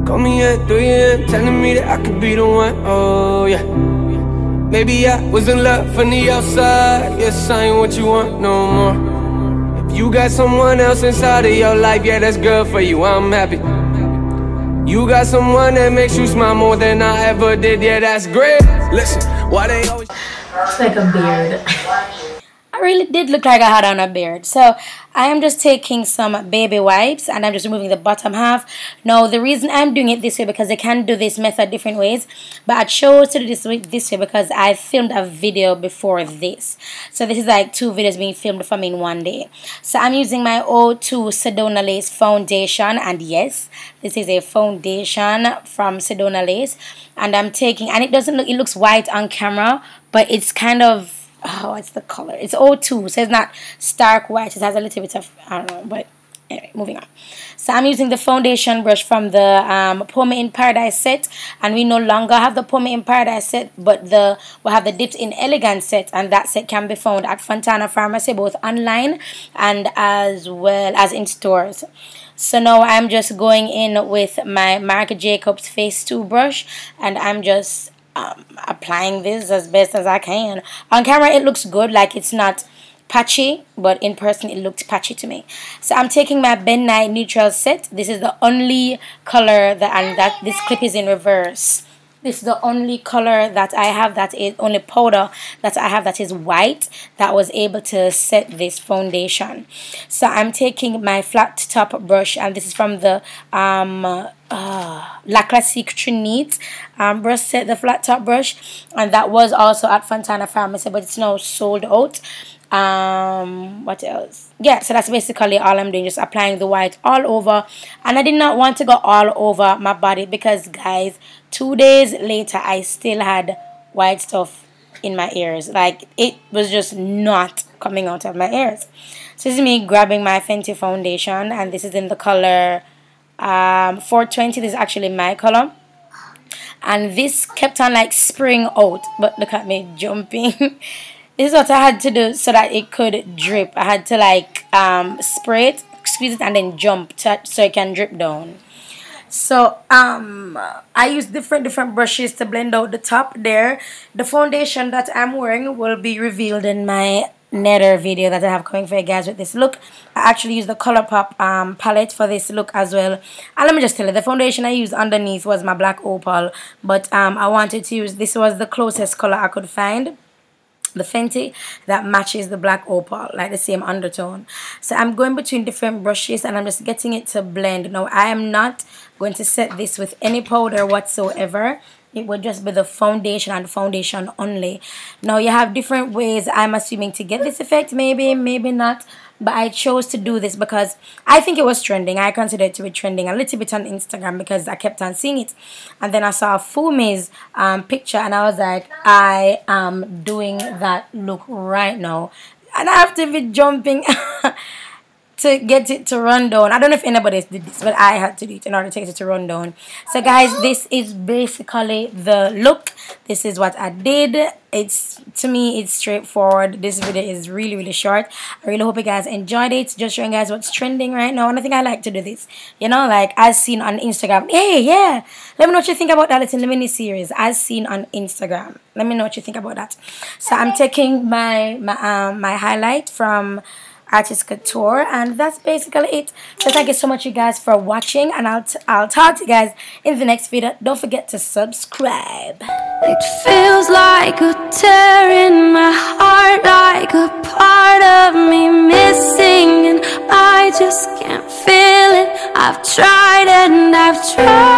Call me at 3 AM, telling me that I could be the one. Oh yeah. Maybe I was in love from the outside. Yes, I ain't what you want no more. If you got someone else inside of your life, yeah, that's good for you, I'm happy. You got someone that makes you smile more than I ever did, yeah, that's great. Listen, why they always... It's like a beard. I really did look like I had on a beard. So I am just taking some baby wipes and I'm just removing the bottom half. Now the reason I'm doing it this way because they can do this method different ways, but I chose to do this way because I filmed a video before this. So this is like 2 videos being filmed for me in one day. So I'm using my O2 Sedona Lace foundation, and yes, this is a foundation from Sedona Lace, and I'm taking, and it doesn't look, it looks white on camera, but it's kind of, oh, what's the color? It's O2, so it's not stark white. It has a little bit of, I don't know, but anyway, moving on. So I'm using the foundation brush from the Pomade in Paradise set, and we no longer have the Pomade in Paradise set, but we have the Dipped in Elegance set, and that set can be found at Fontana Pharmacy, both online and as well as in stores. So now I'm just going in with my Marc Jacobs Face 2 brush, and I'm just applying this as best as I can. On camera it looks good, like it's not patchy, but in person it looked patchy to me. So I'm taking my Ben Nye neutral set. This is the only color that this clip is in reverse. This is the only color that I have, that is only powder that I have that is white, that was able to set this foundation. So I'm taking my flat top brush, and this is from the La Classique Trinite brush set, the flat top brush, and that was also at Fontana Pharmacy, but it's now sold out. What else? Yeah, so that's basically all I'm doing, just applying the white all over. And I did not want to go all over my body because, guys, 2 days later I still had white stuff in my ears. Like, it was just not coming out of my ears. So this is me grabbing my Fenty foundation, and this is in the color 420. This is actually my color, and this kept on like spraying out, but look at me jumping. This is what I had to do so that it could drip. I had to like spray it, squeeze it, and then jump so it can drip down. So I use different brushes to blend out the top there. The foundation that I'm wearing will be revealed in my another video that I have coming for you guys with this look. I actually use the ColourPop palette for this look as well. And let me just tell you, the foundation I used underneath was my black opal, but I wanted to use, this was the closest color I could find, the Fenty, that matches the black opal, like the same undertone. So I'm going between different brushes and I'm just getting it to blend. Now I am not going to set this with any powder whatsoever. It would just be the foundation and foundation only. Now you have different ways, I'm assuming, to get this effect. Maybe, maybe not, but I chose to do this because I think it was trending. I consider it to be trending a little bit on Instagram because I kept on seeing it, and then I saw Fumi's picture and I was like, I am doing that look right now, and I have to be jumping to get it to run down. I don't know if anybody else did this, but I had to do it in order to get it to run down. So guys, this is basically the look. This is what I did. It's, to me, it's straightforward. This video is really short. I really hope you guys enjoyed it. Just showing guys what's trending right now, and I think I like to do this, you know, like as seen on Instagram. Hey, yeah, let me know what you think about that little mini series as seen on Instagram. Let me know what you think about that. So I'm taking my highlight from Artist Couture, and that's basically it. So thank you so much, you guys, for watching, and I'll talk to you guys in the next video. Don't forget to subscribe. It feels like a tear in my heart, like a part of me missing, and I just can't feel it. I've tried and I've tried.